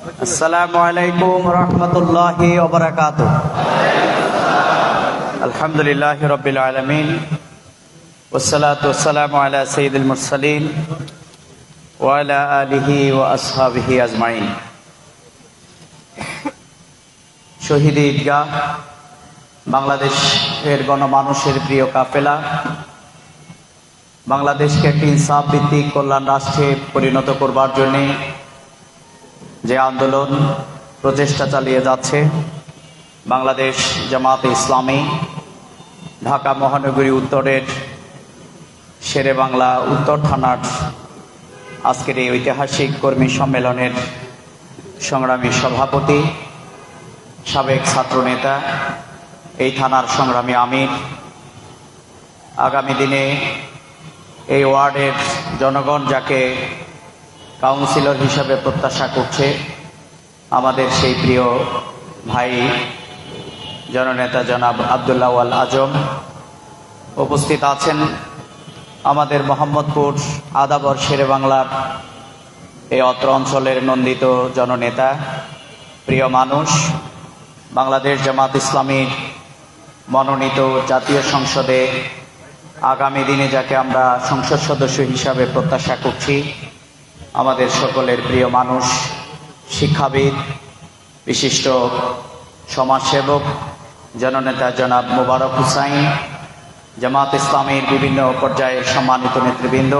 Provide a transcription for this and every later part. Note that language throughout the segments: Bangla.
আসসালামু আলাইকুম রহমতুল্লাহি ওয়া বারাকাতুহু। আলহামদুলিল্লাহি রাব্বিল আলামিন ওয়াসসালাতু ওয়াসসালামু আলা সাইয়্যিদিল মুরসালিন ওয়া আলা আলিহি ওয়া আসহাবিহি আজমাইন। শহীদ ঈদগাহ বাংলাদেশের গণমানুষের প্রিয় কাফেলা বাংলাদেশকে একটি ইনসাফ ভিত্তিক কল্যাণ রাষ্ট্রে পরিণত করবার জন্য যে আন্দোলন প্রচেষ্টা চালিয়ে যাচ্ছে, বাংলাদেশ জামাতে ইসলামী ঢাকা মহানগরী উত্তরের শেরে বাংলা উত্তর থানার আজকের এই ঐতিহাসিক কর্মী সম্মেলনের সংগ্রামী সভাপতি, সাবেক ছাত্রনেতা, এই থানার সংগ্রামী আমির, আগামী দিনে এই ওয়ার্ডের জনগণ যাকে কাউন্সিলর হিসাবে প্রত্যাশা করছে, আমাদের সেই প্রিয় ভাই জননেতা জনাব আব্দুল্লাহ আল আজম উপস্থিত আছেন। আমাদের মোহাম্মদপুর আদাবর শেরে বাংলার এই অত্র অঞ্চলের নন্দিত জননেতা, প্রিয় মানুষ, বাংলাদেশ জামাত ইসলামীর মনোনীত জাতীয় সংসদে আগামী দিনে যাকে আমরা সংসদ সদস্য হিসাবে প্রত্যাশা করছি, আমাদের সকলের প্রিয় মানুষ, শিক্ষাবিদ, বিশিষ্ট সমাজসেবক জননেতা জনাব মোবারক হুসাইন, জামাত ইসলামীর বিভিন্ন পর্যায়ের সম্মানিত নেতৃবৃন্দ,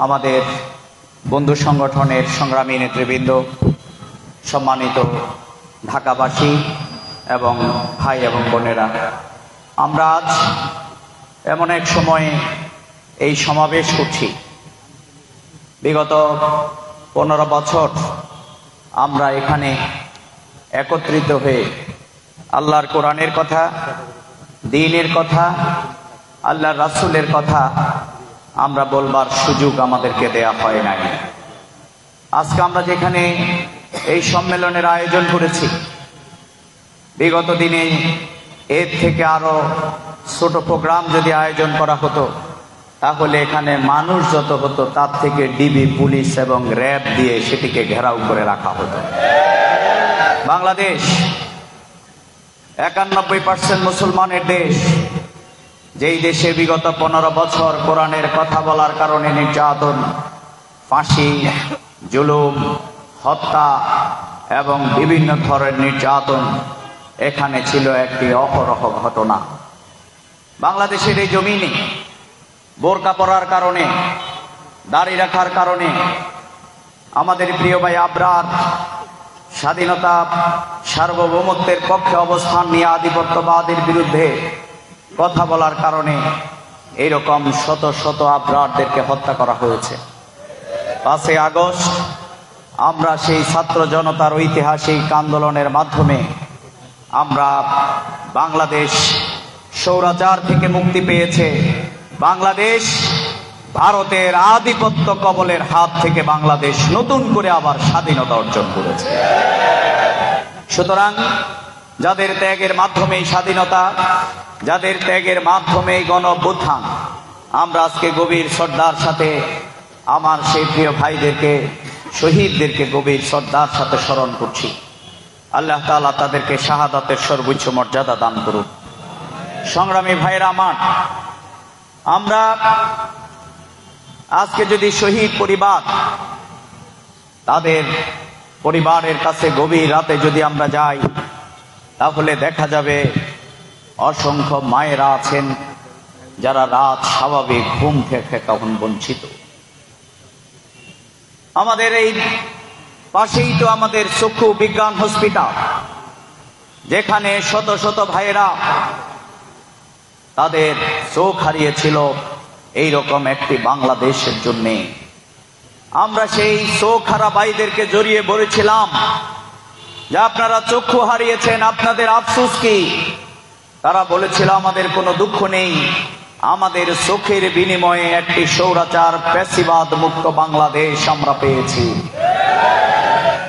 আমাদের বন্ধু সংগঠনের সংগ্রামী নেতৃবৃন্দ, সম্মানিত ঢাকাবাসী এবং ভাই এবং বোনেরা, আমরা আজ এমন এক সময়ে এই সমাবেশ করছি। বিগত 15 বছর আমরা এখানে একত্রিত হয়ে আল্লাহর কোরআনের কথা, দ্বীনের কথা, আল্লাহর রাসূলের কথা আমরা বলবার সুযোগ আমাদেরকে দেয়া হয় নাই। আজকে আমরা যেখানে এই সম্মেলনের আয়োজন করেছি, বিগত দিনে এর থেকে আরো ছোট প্রোগ্রাম যদি আয়োজন করা হতো, তাহলে এখানে মানুষ যত হতো তার থেকে ডিবি, পুলিশ এবং র্যাব দিয়ে সেটিকে ঘেরাও করে রাখা হতো। বাংলাদেশ 91% মুসলমানের দেশ, যেই দেশে বিগত 15 বছর কোরআনের কথা বলার কারণে নির্যাতন, ফাঁসি, জুলুম, হত্যা এবং বিভিন্ন ধরনের নির্যাতন এখানে ছিল একটি অহরহ ঘটনা। বাংলাদেশের এই জমিনে বোরকা পরার কারণে, দাড়ি রাখার কারণে আমাদের প্রিয় ভাই আবরার স্বাধীনতা সার্বভৌমত্বের পক্ষে অবস্থান নিয়ে আধিপত্যবাদের বিরুদ্ধে কথা বলার কারণে এইরকম শত শত আবরারদেরকে হত্যা করা হয়েছে। 5 আগস্ট আমরা সেই ছাত্র জনতার ঐতিহাসিক আন্দোলনের মাধ্যমে আমরা বাংলাদেশ স্বৈরাচার থেকে মুক্তি পেয়েছে। বাংলাদেশ ভারতের আধিপত্য কবলের হাত থেকে বাংলাদেশ নতুন করে আবার স্বাধীনতা অর্জন করেছে। সুতরাং যাদের ত্যাগের মাধ্যমে স্বাধীনতা, যাদের ত্যাগের মাধ্যমে গণ-অভ্যুত্থান, আমরা আজকে গভীর শ্রদ্ধার সাথে আমার সেই প্রিয় ভাইদেরকে, শহীদদেরকে গভীর শ্রদ্ধার সাথে স্মরণ করছি। আল্লাহ তাআলা তাদেরকে শাহাদাতের সর্বোচ্চ মর্যাদা দান করুন। সংগ্রামী ভাইরা আমার, আমরা আজকে যদি শহীদ পরিবার, তাদের পরিবারের কাছে গভীর রাতে যদি আমরা যাই, তাহলে দেখা যাবে অসংখ্য মায়েরা আছেন যারা রাত স্বাভাবিক ঘুম থেকে তখন বঞ্চিত। আমাদের এই পাশেই তো আমাদের চক্ষু বিজ্ঞান হসপিটাল, যেখানে শত শত ভাইয়েরা তাদের চোখ হারিয়েছিল এইরকম একটি বাংলাদেশের জন্য। আমরা সেই চোখ হারা ভাইদেরকে জড়িয়ে বলেছিলাম যে আপনারা চক্ষু হারিয়েছেন, আপনাদের আফসোস কি? তারা বলেছিল আমাদের কোনো দুঃখ নেই, আমাদের চোখের বিনিময়ে একটি স্বৈরাচার ফ্যাসিবাদ মুক্ত বাংলাদেশ আমরা পেয়েছি।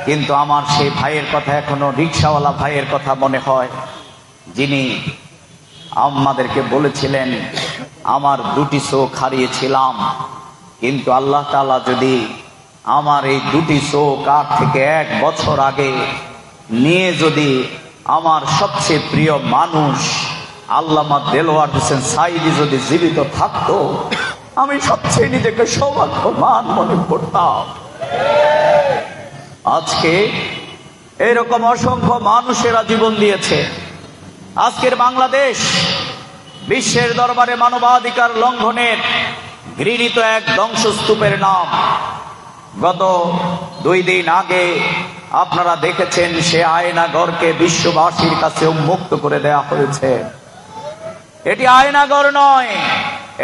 কিন্তু আমার সেই ভাইয়ের কথা এখনো, রিকশাওয়ালা ভাইয়ের কথা মনে হয়, যিনি আমাদেরকে বলেছিলেন আমার 2টি চোখ হারিয়েছিলাম, কিন্তু আল্লাহ তাআলা যদি আমার এই দুটি চোখ আজ থেকে 1 বছর আগে নিয়ে যদি আমার সবচেয়ে প্রিয় মানুষ আল্লামা দেলোয়ার হোসেন সাঈদী যদি জীবিত থাকতো, আমি সবচেয়ে নিজেকে সৌভাগ্যবান মনে করতাম। আজকে এরকম অসংখ্য মানুষেরা জীবন দিয়েছে। আজকের বাংলাদেশ বিশ্বের দরবারে মানবাধিকার লঙ্ঘনের ঘৃণিত এক ধ্বংসস্তূপের নাম। গত 2 দিন আগে আপনারা দেখেছেন সে আয়নাগরকে বিশ্ববাসীর কাছে উন্মুক্ত করে দেয়া হয়েছে। এটি আয়নাগর নয়,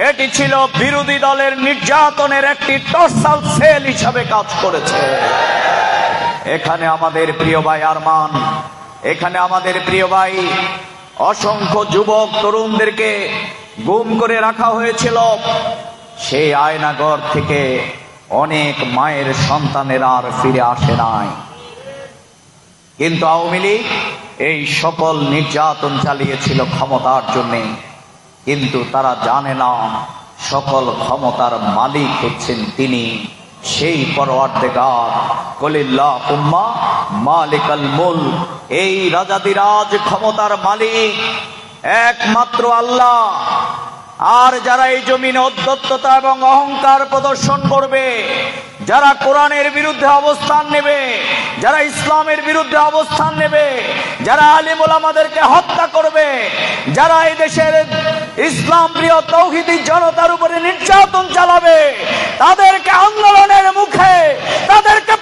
এটি ছিল বিরোধী দলের নির্যাতনের একটি টর্চার সেল হিসাবে কাজ করেছে। এখানে আমাদের প্রিয় ভাই আরমান, এখানে আমাদের প্রিয় ভাই অসংখ্য যুবক তরুণদেরকে গুম করে রাখা হয়েছিল। সেই আয়নাগর থেকে অনেক মায়ের সন্তানেরা আর ফিরে আসে নাই। কিন্তু আওয়ামী লীগ এই সকল নির্যাতন চালিয়েছিল ক্ষমতার জন্য, কিন্তু তারা জানে না সকল ক্ষমতার মালিক হচ্ছেন তিনি, সেই পরওয়ারদিগার কুলিল্লাহুম্মা মালিকাল মুলক। এই রাজাদিরাজ ক্ষমতার মালিক একমাত্র আল্লাহ। আর যারা এই জমিনে অধ্যত্ততা এবং অহংকার প্রদর্শন করবে, যারা কোরআনের বিরুদ্ধে অবস্থান নেবে, যারা ইসলামের বিরুদ্ধে অবস্থান নেবে, যারা আলিম ওলামাদেরকে হত্যা করবে, যারা এই দেশের ইসলাম প্রিয় তৌহিদি জনতার উপরে নির্যাতন চালাবে, তাদেরকে আন্দোলনের মুখে তাদেরকে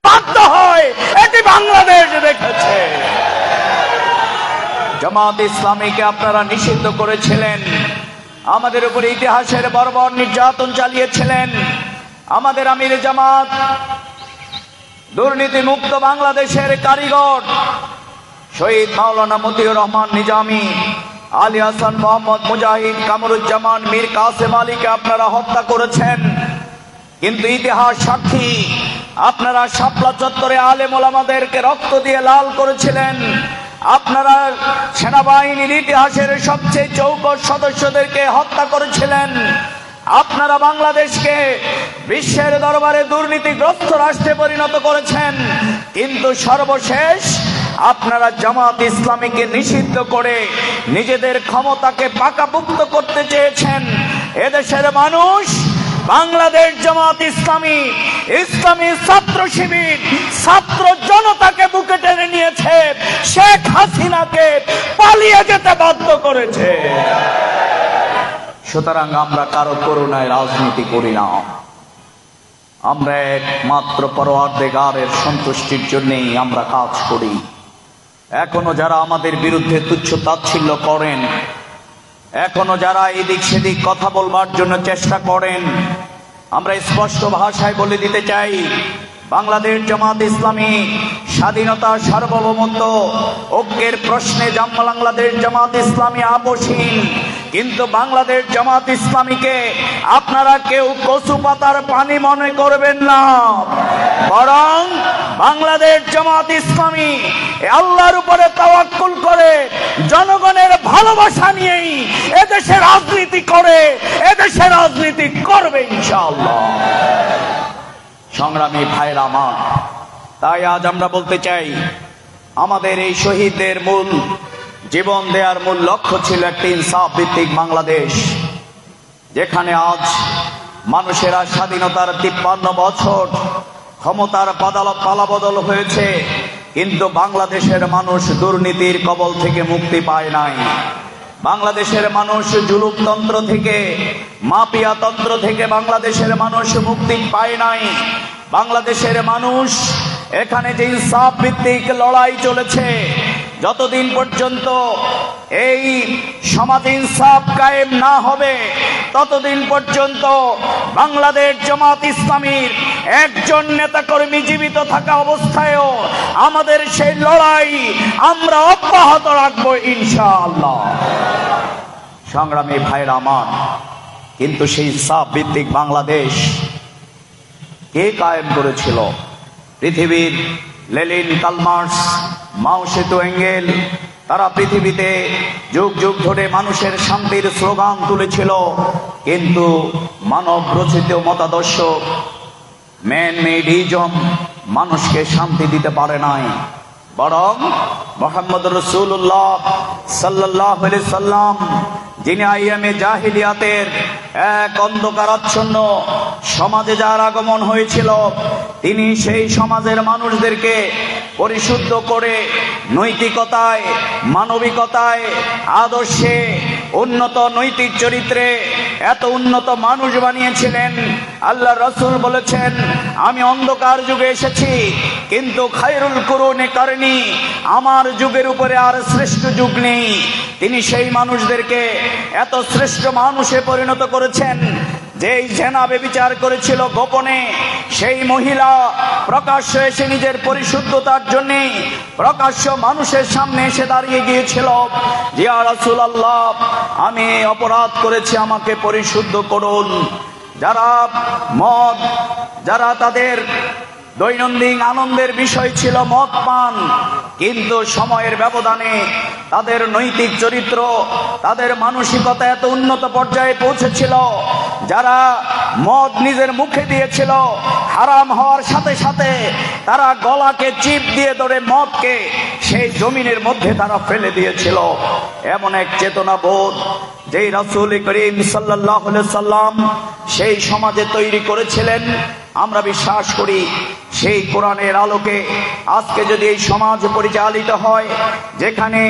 বাধ্য হয়। এটি বাংলাদেশ দেখেছে। জামাত ইসলামীকে আপনারা নিষিদ্ধ করেছিলেন, আমাদের উপরে ইতিহাসের বর্বর নির্যাতন চালিয়েছিলেন। আমাদের আমির জামাত, দুর্নীতি মুক্ত বাংলাদেশের কারিগর শহীদ মাওলানা মতিউর রহমান নিজামী, আলী হাসান মোহাম্মদ মুজাহিদ, কামরুজ্জামান, মীর কাসেম আলীকে আপনারা হত্যা করেছেন। কিন্তু ইতিহাস সাক্ষী, আপনারা শাপলা চত্বরে আলেম ওলামাদেরকে রক্ত দিয়ে লাল করেছিলেন। আপনারা সেনাবাহিনীর ইতিহাসের সবচেয়ে চৌকস সদস্যদেরকে হত্যা করেছিলেন। আপনারা বাংলাদেশকে বিশ্বের দরবারে দুর্নীতিগ্রস্ত রাষ্ট্রে পরিণত করেছেন। কিন্তু সর্বশেষ আপনারা জামাত ইসলামীকে নিষিদ্ধ করে নিজেদের ক্ষমতাকে পাকাপোক্ত করতে চেয়েছেন। এদেশের মানুষ বাংলাদেশ জামাত ইসলামী, ইসলামী ছাত্র শিবির, ছাত্র জনতাকে বুকে টেনে নিয়েছে, শেখ হাসিনাকে পালিয়ে যেতে বাধ্য করেছে। সুতরাং আমরা কারো করুণায় রাজনীতি করি না, আমরা একমাত্র পরওয়ারদিগারের সন্তুষ্টির জন্যই আমরা কাজ করি। এখনো যারা আমাদের বিরুদ্ধে তুচ্ছ তাচ্ছিল্য করেন, এখনো যারা এদিক সেদিক কথা বলবার জন্য চেষ্টা করেন, আমরা স্পষ্ট ভাষায় বলে দিতে চাই, বাংলাদেশ জামাত ইসলামী স্বাধীনতা, সার্বভৌমত্ব, ঐক্যের প্রশ্নে বাংলাদেশ জামাত ইসলামী আপোষহীন। কিন্তু বাংলাদেশ জামাত ইসলামীকে আপনারা কেউ কচু পাতার পানি মনে করবেন না, বরং বাংলাদেশ জামাত ইসলামী আল্লাহর উপরে তাওয়াক্কুল করে জনগণের ভালোবাসা নিয়েই এদেশে রাজনীতি করে, এদেশে রাজনীতি করবে ইনশাআল্লাহ। সংগ্রামী ভাইরা আমার, তাই আজ আমরা বলতে চাই, আমাদের এই শহীদদের মূল জীবন দেওয়ার মূল লক্ষ্য ছিল একটি ইনসাফ ভিত্তিক বাংলাদেশ, যেখানে আজ মানুষেরা স্বাধীনতার 53 বছর ক্ষমতার পালাবদল হয়েছে, কিন্তু বাংলাদেশের মানুষ দুর্নীতির কবল থেকে মুক্তি পায় নাই। বাংলাদেশের মানুষ জুলুমতন্ত্র থেকে, মাফিয়াতন্ত্র থেকে বাংলাদেশের মানুষ মুক্তি পায় নাই। বাংলাদেশের মানুষ এখানে যে ইনসাফ ভিত্তিক লড়াই চলেছে, যতদিন পর্যন্ত এই সমাজে ইনসাফ কায়েম না হবে, ততদিন পর্যন্ত বাংলাদেশ জামাত ইসলামীর একজন নেতাকর্মী জীবিত থাকা অবস্থায়ও আমাদের সেই লড়াই আমরা অব্যাহত রাখবো ইনশাআল্লাহ। সংগ্রামী ভাইরা আমার, কিন্তু সেই ইনসাফ ভিত্তিক বাংলাদেশ কে কায়েম করেছিল? পৃথিবীর লেনিন, কার্ল মার্কস, মাও সেতু, এঙ্গেল, তারা পৃথিবীতে যুগ যুগ ধরে মানুষের শান্তির স্লোগান তুলেছিল। কিন্তু মানব রচিত মতাদর্শ ম্যান মেড ইজম মানুষকে শান্তি দিতে পারে নাই, বরং মুহাম্মদ রাসূলুল্লাহ সাল্লাল্লাহু আলাইহি সাল্লাম, যিনি আইয়ামে জাহিলিয়াতের এক অন্ধকারাচ্ছন্ন সমাজে যার আগমন হয়েছিল, তিনি সেই সমাজের মানুষদেরকে পরিশুদ্ধ করে নৈতিকতায়, মানবিকতায়, আদর্শে, উন্নত নৈতিক চরিত্রে এত উন্নত মানুষ বানিয়েছিলেন। আল্লাহ রাসূল বলেছেন, আমি অন্ধকার যুগে এসেছি, কিন্তু খায়রুল কুরুনি কারনি, আমার যুগের উপরে আর শ্রেষ্ঠ যুগ নেই। তিনি সেই মানুষদেরকে এত শ্রেষ্ঠ মানুষে পরিণত করেছেন, যেই জেনা ব্যভিচার করেছিল গোপনে, সেই মহিলা প্রকাশ্য এসে নিজের পরিশুদ্ধতার জন্য প্রকাশ্য মানুষের সামনে এসে দাঁড়িয়ে গিয়েছিল, ইয়া রাসূলুল্লাহ, আমি অপরাধ করেছি, আমাকে পরিশুদ্ধ করুন। যারা তাদের দৈনন্দিন আনন্দের বিষয় ছিল মদ পান, কিন্তু সময়ের ব্যবধানে তাদের নৈতিক চরিত্র, তাদের মানসিকতা এত উন্নত পর্যায়ে পৌঁছেছিল, যারা মদ নিজের মুখে দিয়েছিল, হারাম হওয়ার সাথে সাথে তারা গলাকে চিপ দিয়ে ধরে মদকে সেই জমিনের মধ্যে তারা ফেলে দিয়েছিল। এমন এক চেতনা বোধ যেই রাসূল করিম সাল্লাল্লাহু আলাইহি সাল্লাম সেই সমাজে তৈরি করেছিলেন, আমরা বিশ্বাস করি সেই কোরআনের আলোকে আজকে যদি এই সমাজ পরিচালিত হয়, যেখানে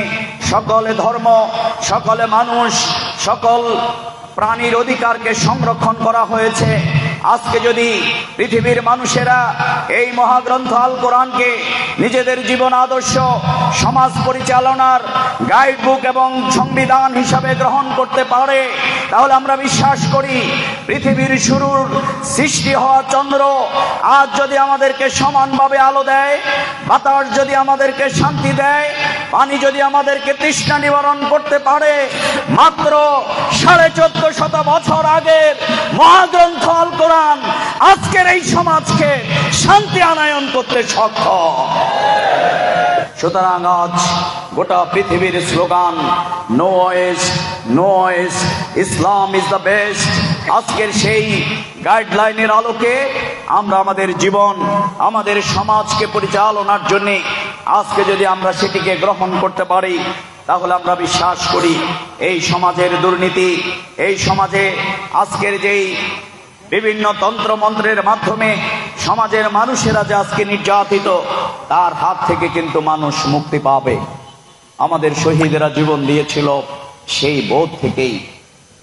সকলে ধর্ম, সকলে মানুষ, সকল প্রাণীর অধিকারকে সংরক্ষণ করা হয়েছে, আজকে যদি পৃথিবীর মানুষেরা এই মহাগ্রন্থ আল কোরআনকে নিজেদের জীবন আদর্শ, সমাজ পরিচালনার গাইড বুক এবং সংবিধান হিসাবে গ্রহণ করতে পারে, তাহলে আমরা বিশ্বাস করি পৃথিবীর শুরুর সৃষ্টি হওয়া চন্দ্র আজ যদি আমাদেরকে সমানভাবে আলো দেয়, বাতাস যদি আমাদেরকে শান্তি দেয়, পানি যদি আমাদেরকে তৃষ্ণা নিবারণ করতে পারে, মাত্র 1450 বছর আগের মহাগ্রন্থ আল কোরআন আজকের এই সমাজকে শান্তি আনয়ন করতে সক্ষম। সুতরাং আজ গোটা পৃথিবীর slogan no waste, no waste, Islam is the best. আজকের সেই গাইডলাইনের আলোকে আমরা আমাদের জীবন, আমাদের সমাজকে পরিচালনার জন্য আজকে যদি আমরা সেটিকে গ্রহণ করতে পারি, তাহলে আমরা বিশ্বাস করি এই সমাজের দুর্নীতি, এই সমাজে আজকের যেই বিভিন্ন তন্ত্রমন্ত্রের মাধ্যমে সমাজের মানুষেরা যে আজকে নির্যাতিত, তার হাত থেকে কিন্তু মানুষ মুক্তি পাবে। আমাদের শহীদেরা জীবন দিয়েছিল সেই বোধ থেকেই।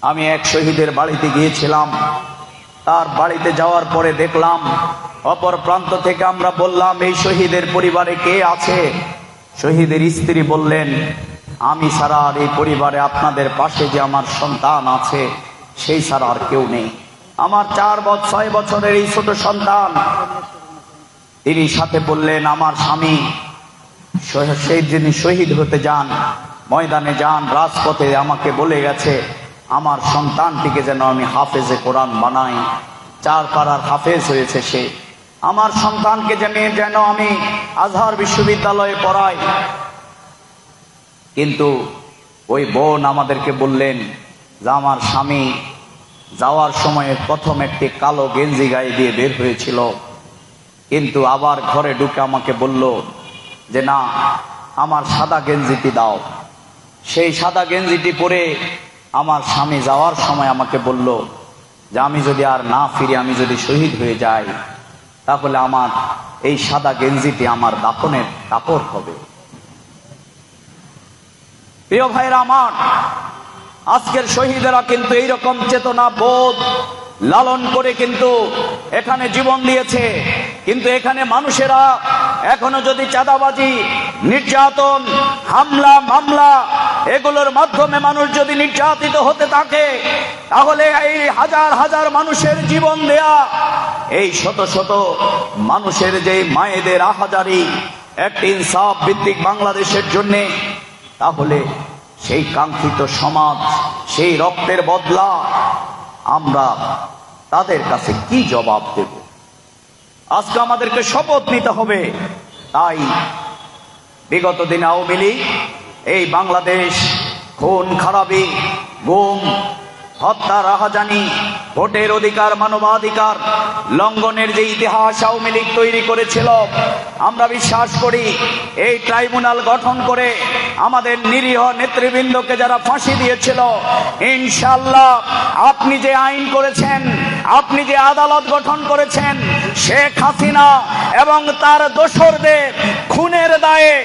আমি এক শহীদের বাড়িতে গিয়েছিলাম, তার বাড়িতে যাওয়ার পরে দেখলাম অপর প্রান্ত থেকে আমরা বললাম, এই শহীদের পরিবারে কে আছে? শহীদের স্ত্রী বললেন, আমি ছাড়া আর এই পরিবারে আপনাদের পাশে যে আমার সন্তান আছে সেই ছাড়া আর কেউ নেই। আমার 4-6 বছরের এই ছোট সন্তান। তিনি সাথে বললেন, আমার স্বামী সেই যিনি শহীদ হতে যান, ময়দানে যান, রাজপথে আমাকে বলে গেছে আমার সন্তানটিকে যেন আমি হাফেজে কোরআন বানাই। 4 পাড়ার হাফেজ হয়েছে সে। আমার সন্তানকে যেন আমি আজহার বিশ্ববিদ্যালয়ে পড়াই। কিন্তু ওই বোন আমাদেরকে বললেন যে আমার স্বামী যাওয়ার সময় প্রথম একটি কালো গেঞ্জি গায়ে দিয়ে বের হয়েছিল, কিন্তু আবার ঘরে ঢুকে আমাকে বলল যে না, আমার সাদা গেঞ্জিটি দাও। সেই সাদা গেঞ্জিটি পরে আমার স্বামী যাওয়ার সময় আমাকে বলল যে আমি যদি আর না ফিরে, আমি যদি শহীদ হয়ে যাই, তাহলে আমার এই সাদা গেঞ্জিটি আমার দাফনের কাপড় হবে। প্রিয় ভাইরা আমার, আজকের শহীদেরা কিন্তু এইরকম চেতনা বোধ লালন করে কিন্তু এখানে জীবন দিয়েছে। কিন্তু এখানে মানুষেরা এখনো যদি চাঁদাবাজি, নির্যাতন, হামলা, মামলা এগুলোর মাধ্যমে মানুষ যদি নির্যাতিত হতে থাকে, তাহলে এই হাজার হাজার মানুষের জীবন দেয়া, এই শত শত মানুষের যে মায়েদের আহাজারি একটি ইনসাফ ভিত্তিক বাংলাদেশের জন্য, তাহলে সেই কাঙ্ক্ষিত সমাজ, সেই রক্তের বদলা আমরা তাদের কাছে কি জবাব দেব? আজকে আমাদেরকে শপথ নিতে হবে। তাই বিগত দিনে আওয়ামী লীগ এই বাংলাদেশ খুন খারাপি, গুম, হত্যা, রাহাজানি ভোটের অধিকার, মানবাধিকার লঙ্ঘনের যে ইতিহাস আওয়ামী লীগ তৈরি করেছিল, আমরা বিশ্বাস করি এই ট্রাইব্যুনাল গঠন করে আমাদের নিরীহ নেতৃবৃন্দকে যারা ফাঁসি দিয়েছিল, ইনশাআল্লাহ আপনি যে আইন করেছেন, আপনি যে আদালত গঠন করেছেন, শেখ হাসিনা এবং তার দোসরদের খুনের দায়ে,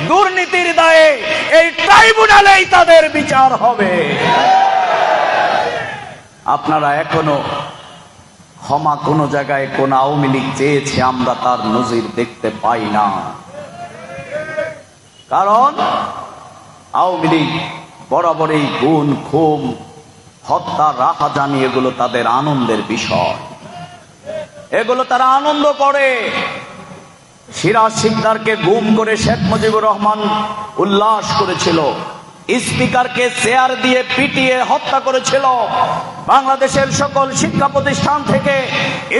দুর্নীতির দায়ে এই ট্রাইব্যুনালেই তাদের বিচার হবে। আপনারা এখনো ক্ষমা কোন জায়গায় কোন আওয়ামী লীগ চেয়েছে, আমরা তার নজির দেখতে পাই না। কারণ আওয়ামী লীগ বরাবরই গুম, খুন, হত্যা, রাহাজানি এগুলো তাদের আনন্দের বিষয়, এগুলো তারা আনন্দ করে। সিরাজ শিকদারকে গুম করে শেখ মুজিবুর রহমান উল্লাস করেছিল, স্পিকারকে চেয়ার দিয়ে পিটিয়ে হত্যা করেছিল। বাংলাদেশের সকল শিক্ষা প্রতিষ্ঠান থেকে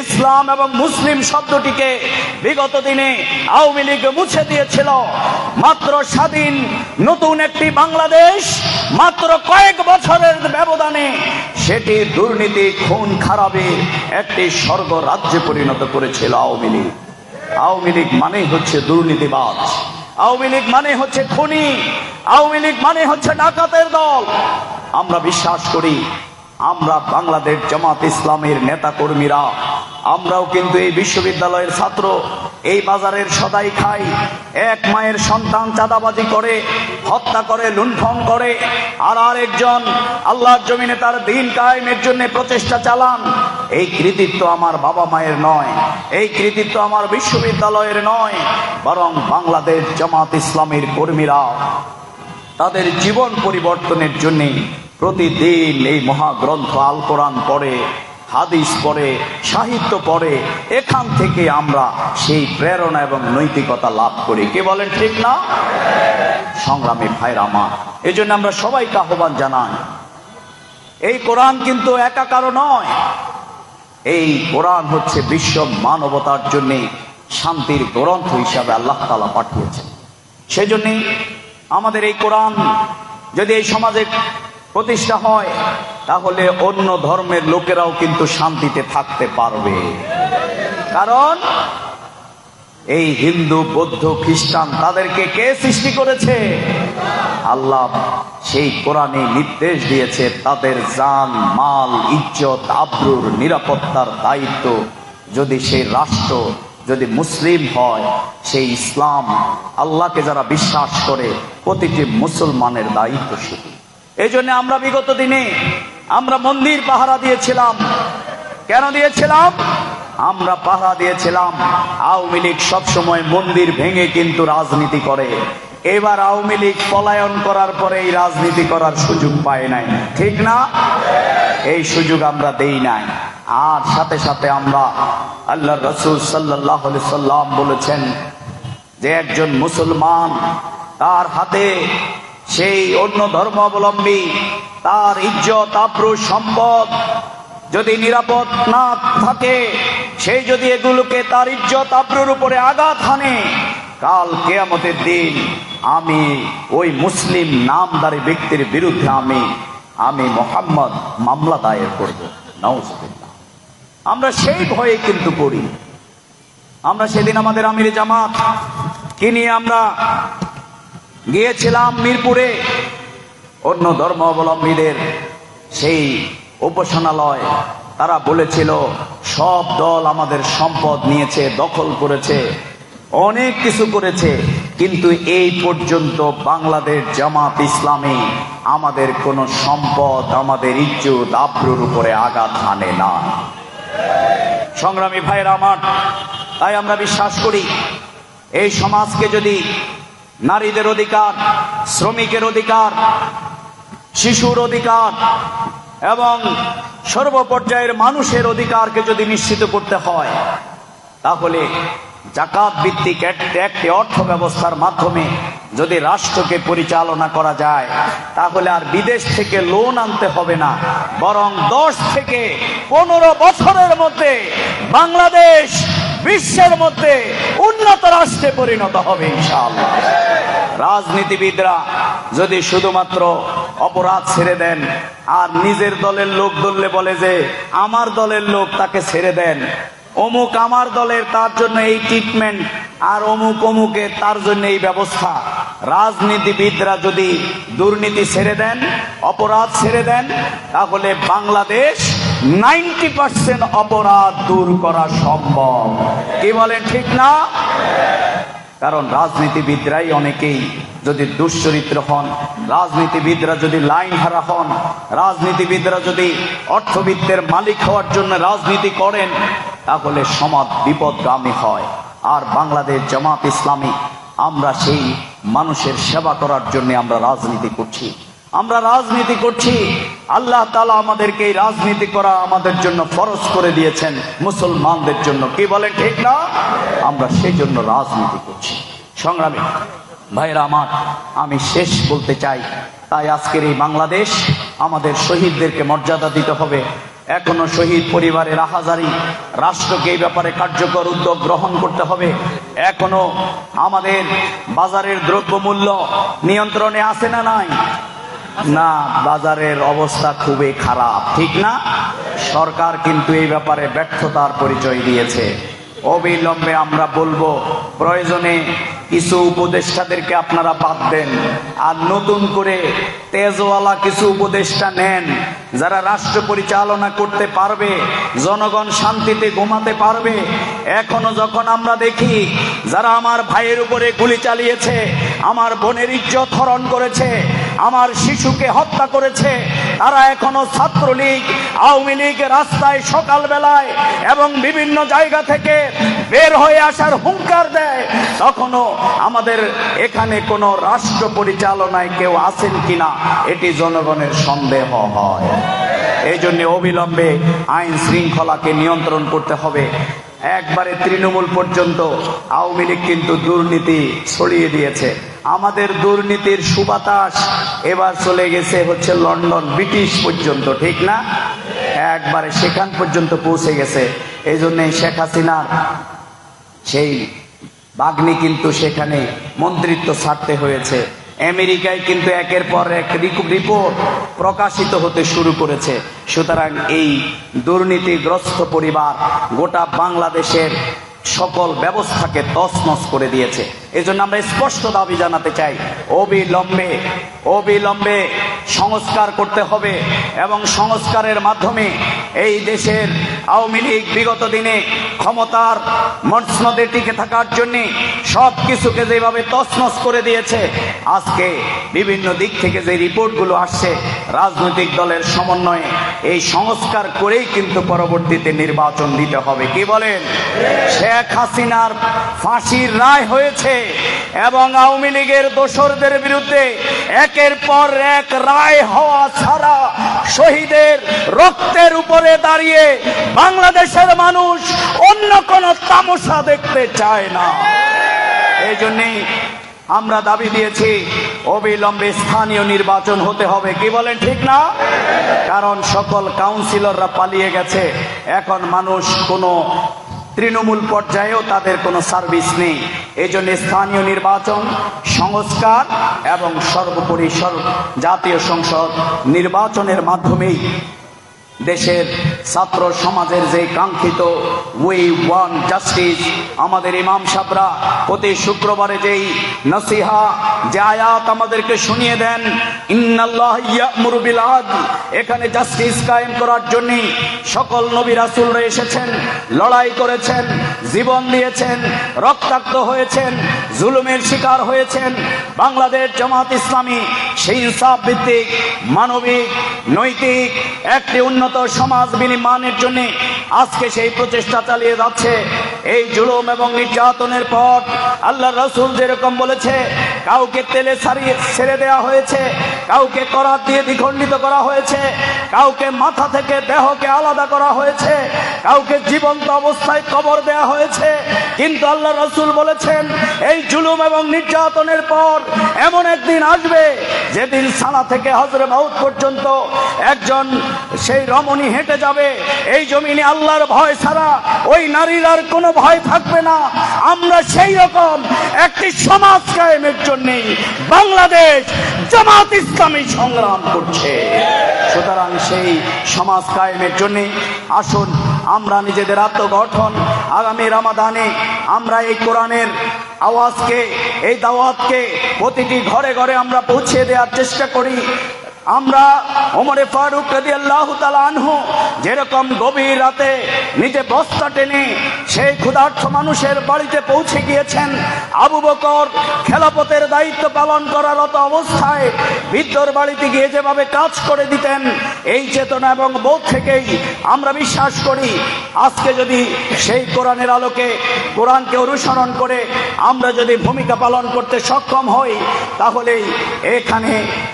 ইসলাম এবং মুসলিম শব্দটিকে বিগত দিনে আওয়ামী লীগ মুছে দিয়েছিল। মাত্র স্বাধীন নতুন একটি বাংলাদেশ, মাত্র কয়েক বছরের ব্যবধানে সেটি দুর্নীতি, খুন খারাপের একটি স্বর্গ রাজ্যে পরিণত করেছিল আওয়ামী লীগ। আওয়ামী লীগ মানেই হচ্ছে দুর্নীতিবাজ, আওয়ামী লীগ মানে হচ্ছে খুনি, আওয়ামী লীগ মানে হচ্ছে ডাকাতের দল। আমরা বিশ্বাস করি, আমরা বাংলাদেশ জামাত ইসলামের নেতা কর্মীরা আমরাও কিন্তু এই বিশ্ববিদ্যালয়ের ছাত্র, এই বাজারের সদাই খাই। এক মায়ের সন্তান চাঁদাবাজি করে, হত্যা করে, লুণ্ঠন করে, আর আরেকজন আল্লাহর জমিনে তার দিন কায়েমের জন্য প্রচেষ্টা চালান। এই কৃতিত্ব আমার বাবা মায়ের নয়, এই কৃতিত্ব আমার বিশ্ববিদ্যালয়ের নয়, বরং বাংলাদেশ জামাত ইসলামের কর্মীরা তাদের জীবন পরিবর্তনের জন্য প্রতিদিন এই মহাগ্রন্থ আল কোরআন পড়ে, হাদিস পড়ে, সাহিত্য পড়ে। এখান থেকে আমরা সেই প্রেরণা এবং নৈতিকতা লাভ করি। কে বলেন ঠিক না? সংগ্রামী ভাইরা আমার, এই জন্য আমরা সবাইকে আহ্বান জানাই, এই কোরআন কিন্তু একা কারো নয়, এই কোরআন হচ্ছে বিশ্ব মানবতার জন্য শান্তির গ্রন্থ হিসাবে আল্লাহ তাআলা পাঠিয়েছেন। সেজন্যই আমাদের এই কোরআন যদি এই সমাজে প্রতিষ্ঠা হয়, তাহলে অন্য ধর্মের লোকেরাও কিন্তু শান্তিতে থাকতে পারবে। কারণ এই হিন্দু, বৌদ্ধ, খ্রিস্টান তাদেরকে কে সৃষ্টি করেছে? আল্লাহ সেই কোরআনে নির্দেশ দিয়েছে তাদের জান, মাল, ইজ্জত, আবরুর নিরাপত্তার দায়িত্ব যদি সেই রাষ্ট্র যদি মুসলিম হয়, সেই ইসলাম আল্লাহকে যারা বিশ্বাস করে প্রতিটি মুসলমানের দায়িত্ব সেটি। এই জন্য আমরা বিগত দিনে আমরা মন্দির পাহারা দিয়েছিলাম। কেন দিয়েছিলাম? আমরা পাহারা দিয়েছিলাম। আওয়ামী লীগ সবসময় মন্দির ভেঙে কিন্তু রাজনীতি করে। এবার আওয়ামী লীগ পলায়ন করার পরে এই রাজনীতি করার সুযোগ পায় নাই, ঠিক না? এই সুযোগ আমরা দেই নাই। আর সাথে সাথে আমরা আল্লাহর রাসূল সাল্লাল্লাহু আলাইহি সাল্লাম বলেছেন যে একজন মুসলমান তার হাতে সেই অন্য ধর্মাবলম্বী তার ইজ্জত, আবরু, সম্পদ যদি নিরাপদ না থাকে, সেই যদি এগুলোকে তার ইজ্জত, আবরুর উপরে আঘাত হানে, কাল কিয়ামতের দিন আমি ওই মুসলিম নামধারী ব্যক্তির বিরুদ্ধে আমি মুহাম্মদ মামলা দায়ের করব। নাউজুবিল্লাহ। আমরা সেই ভয়ে কিন্তু করি। আমরা সেদিন আমাদের আমির জামাত কে নিয়ে আমরা গিয়েছিলাম মিরপুরে, অন্য ধর্মাবলম্বীদের সেই উপাসনালয়। তারা বলেছিল সব দল আমাদের সম্পদ নিয়েছে, দখল করেছে, অনেক কিছু করেছে, কিন্তু এই পর্যন্ত বাংলাদেশ জামাত ইসলামী আমাদের কোন সম্পদ, আমাদের ইজ্জত, আবরুর উপরে আঘাত হানে না। সংগ্রামী ভাইরা আমার, তাই আমরা বিশ্বাস করি এই সমাজকে যদি নারীদের অধিকার, শ্রমিকের অধিকার, শিশুর অধিকার এবং সর্বপর্যায়ের মানুষের অধিকারকে যদি নিশ্চিত করতে হয়, তাহলে জাকাত ভিত্তিক একটি অর্থ ব্যবস্থার মাধ্যমে যদি রাষ্ট্রকে পরিচালনা করা যায়, তাহলে আর বিদেশ থেকে লোন আনতে হবে না, বরং 10 থেকে 15 বছরের মধ্যে বাংলাদেশ বিশ্বের মধ্যে উন্নত রাষ্ট্রে পরিণত হবে ইনশাআল্লাহ। রাজনীতিবিদরা যদি শুধুমাত্র অপরাধ ছেড়ে দেন আর নিজের দলের লোক ধরলে বলে যে আমার দলের লোক তাকে ছেড়ে দেন, অমুক আমার দলের তার জন্য এই ট্রিটমেন্ট, আর অমুক অমুকের তার জন্য এই ব্যবস্থা। রাজনীতিবিদরা যদি দুর্নীতি ছেড়ে দেন, অপরাধ ছেড়ে দেন, তাহলে বাংলাদেশ 90% অপরাধ দূর করা সম্ভব। কি বলেন, ঠিক না? কারণ রাজনীতিবিদরাই অনেকেই যদি দুশ্চরিত্র হন, রাজনীতিবিদরা যদি লাইন হারা হন, রাজনীতিবিদরা যদি অর্থবিত্তের মালিক হওয়ার জন্য রাজনীতি করেন, তাহলে সমাজ বিপদগামী হয়। আর বাংলাদেশ জামাত ইসলামী আমরা সেই মানুষের সেবা করার জন্য আমরা রাজনীতি করছি। আমরা রাজনীতি করছি, আল্লাহ তাআলা আমাদেরকে এই রাজনীতি করা আমাদের জন্য ফরজ করে দিয়েছেন, মুসলমানদের জন্য। কি বলেন, ঠিক না? আমরা সেই জন্য রাজনীতি করছি। সংগ্রামী ভাইরা আমার, আমি শেষ বলতে চাই, তাই আজকের এই বাংলাদেশ আমাদের শহীদদেরকে মর্যাদা দিতে হবে। এখনো শহীদ পরিবারের আহাজারি, রাষ্ট্রকে এই ব্যাপারে কার্যকর উদ্যোগ গ্রহণ করতে হবে। এখনো আমাদের বাজারের দ্রব্যমূল্য নিয়ন্ত্রণে আছে না নাই? না, বাজারের অবস্থা খুবই খারাপ, ঠিক না? সরকার কিন্তু এই ব্যাপারে ব্যর্থতার পরিচয় দিয়েছে। অবিলম্বে আমরা বলবো, প্রয়োজনে কিছু উপদেষ্টাদেরকে আপনারা বাদ দেন, আর নতুন করে তেজওয়ালা কিছু উপদেষ্টা নেন, যারা রাষ্ট্র পরিচালনা করতে পারবে, জনগণ শান্তিতে ঘুমাতে পারবে। এখনো যখন আমরা দেখি যারা আমার ভাইয়ের উপরে গুলি চালিয়েছে, আমার বোনের ইজ্জত হরণ করেছে, আমার শিশুকে হত্যা করেছে, তারা এখনো ছাত্রলীগ, আওয়ামী লীগ রাস্তায় সকালবেলায় এবং বিভিন্ন জায়গা থেকে বের হয়ে আসার হুঙ্কার দেয়, তখনও আমাদের এখানে কোনো রাষ্ট্র পরিচালনায় কেউ আছেন কিনা এটি জনগণের সন্দেহ হয়। এই জন্য অবিলম্বে আইন শৃঙ্খলাকে নিয়ন্ত্রণ করতে হবে। একবারে তৃণমূল পর্যন্ত আওয়ামী লীগ কিন্তু দুর্নীতি ছড়িয়ে দিয়েছে। আমাদের দুর্নীতির সুবাতাস এবার চলে গেছে হচ্ছে লন্ডন, ব্রিটিশ পর্যন্ত, ঠিক না? একবারে সেখান পর্যন্ত পৌঁছে গেছে। এই জন্য শেখ হাসিনার সেই বাগ্নি কিন্তু সেখানে মন্ত্রিত্ব ছাড়তে হয়েছে। আমেরিকায় কিন্তু একের পর এক রিপোর্ট প্রকাশিত হতে শুরু করেছে। সুতরাং এই দুর্নীতিগ্রস্ত পরিবার গোটা বাংলাদেশের সকল ব্যবস্থাকে তছনছ করে দিয়েছে। এই জন্য আমরা স্পষ্ট দাবি জানাতে চাই, অবিলম্বে সংস্কার করতে হবে এবং সংস্কারের মাধ্যমে এই দেশের আওয়ামী লীগ বিগত দিনে ক্ষমতার মসনদে টিকে থাকার জন্য সব কিছুকে যেভাবে তছনছ করে দিয়েছে, আজকে বিভিন্ন দিক থেকে যে রিপোর্টগুলো আসছে, রাজনৈতিক দলের সমন্বয়ে এই সংস্কার করেই কিন্তু পরবর্তীতে নির্বাচন দিতে হবে। কি বলেন? শেখ হাসিনার ফাঁসির রায় হয়েছে এবং আওয়ামী লীগের দোসরদের বিরুদ্ধে একের পর এক রায় হওয়া ছাড়া শহীদের রক্তের উপরে দাঁড়িয়ে বাংলাদেশের মানুষ অন্য কোন তামাশা দেখতে চায় না। এই জন্যই আমরা দাবি দিয়েছি অবিলম্বে স্থানীয় নির্বাচন হতে হবে। কি বলেন, ঠিক না? কারণ সকল কাউন্সিলররা পালিয়ে গেছে, এখন মানুষ কোনো তৃণমূল পর্যায়েও তাদের কোনো সার্ভিস নেই। এই জন্য স্থানীয় নির্বাচন, সংস্কার এবং সর্বোপরি জাতীয় সংসদ নির্বাচনের মাধ্যমেই দেশের ছাত্র সমাজের যে কাঙ্ক্ষিত উই ওয়ান্ট জাস্টিস, আমাদের ইমাম সাহেবরা প্রতি শুক্রবারে যেই নসিহা, যে আয়াত আমাদেরকে শুনিয়ে দেন, ইন্নাল্লাহ ইয়া'মুরু বিল আদল, এখানে জাস্টিস কায়েম করার জন্য সকল নবী রাসূলরা এসেছেন, লড়াই করেছেন, জীবন দিয়েছেন, রক্তাক্ত হয়েছেন, জুলুমের শিকার হয়েছেন। বাংলাদেশ জামাত ইসলামী সেই ইনসাফ ভিত্তিক, মানবিক, নৈতিক একটি উন্নত সমাজ বিনির্মাণের জন্য আজকে সেই প্রচেষ্টা চালিয়ে যাচ্ছে। এই জুলুম এবং নির্যাতনের পর আল্লাহ রাসূল যেরকম বলেছে, কাউকে তেলে ছেড়ে দেওয়া হয়েছে, কাউকে করাত দিয়ে দ্বিখণ্ডিত করা হয়েছে, কাউকে মাথা থেকে দেহকে আলাদা করা হয়েছে, কাউকে জীবন্ত অবস্থায় কবর দেওয়া হয়েছে। কিন্তু আল্লাহ রাসূল বলেছেন, এই জুলুম এবং নির্যাতনের পর এমন একদিন আসবে যেদিন সানা থেকে হজরে মাউত পর্যন্ত একজন সেই রমণী হেঁটে যাবে, এই জমিনে আল্লাহর ভয় ছাড়া ওই নারীর আর কোনো ভয় থাকবে না। আমরা সেই রকম একটি সমাজ কায়েমের জন্য জন্যই বাংলাদেশ জামাত ইসলামী সংগ্রাম করছে। সুতরাং সেই সমাজ কায়েমের জন্য আসুন আমরা নিজেদের আত্মগঠন, আগামী রমাদানে আমরা এই কোরআনের আওয়াজকে, এই দাওয়াতকে প্রতিটি ঘরে ঘরে আমরা পৌঁছে দেওয়ার চেষ্টা করি। আমরা ওমরে ফারুক রাদিয়াল্লাহু তাআলা আনহু যেরকম গভীর রাতে নিজে বস্তা টেনে সেই ক্ষুধার্ত মানুষের বাড়িতে পৌঁছে গিয়েছেন, আবু বকর খেলাফতের দায়িত্ব পালন করারত অবস্থায় বৃদ্ধর বাড়িতে গিয়ে যেভাবে কাজ করে দিতেন, এই চেতনা এবং বোধ থেকেই আমরা বিশ্বাস করি আজকে যদি সেই কোরআনের আলোকে, কোরআনকে অনুসরণ করে আমরা যদি ভূমিকা পালন করতে সক্ষম হই, তাহলেই এখানে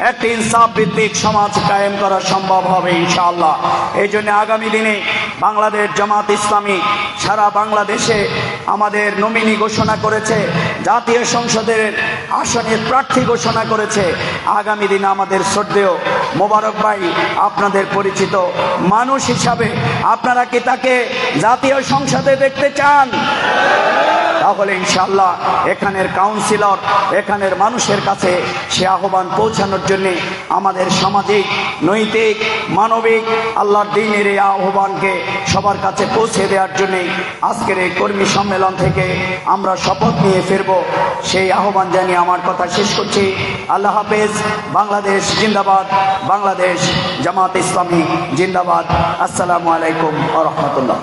একটি ইনসাফ ভিত্তিক সমাজ কায়েম করা সম্ভব হবে ইনশাআল্লাহ। এই জন্য আগামী দিনে বাংলাদেশ জামাত ইসলামী সারা বাংলাদেশে আমাদের নমিনি ঘোষণা করেছে, জাতীয় সংসদের আসনের প্রার্থী ঘোষণা করেছে। আগামী দিনে আমাদের শ্রদ্ধেয় মোবারক ভাই আপনাদের পরিচিত মানুষ হিসাবে আপনারা কি তাকে জাতীয় সংসদে দেখতে চান? তাহলে ইনশাআল্লাহ এখানের কাউন্সিলর, এখানের মানুষের কাছে সে আহ্বান পৌঁছানোর জন্য আমাদের সামাজিক, নৈতিক, মানবিক আল্লাহর দ্বীনের এই আহ্বানকে সবার কাছে পৌঁছে দেওয়ার জন্য আজকের এই কর্মী সম্মেলন থেকে আমরা শপথ নিয়ে ফিরব, সেই আহ্বান জানিয়ে আমার কথা শেষ করছি। আল্লাহ হাফেজ। বাংলাদেশ জিন্দাবাদ, বাংলাদেশ জামাত ইসলামী জিন্দাবাদ। আসসালামু আলাইকুম ওয়া রাহমাতুল্লাহ।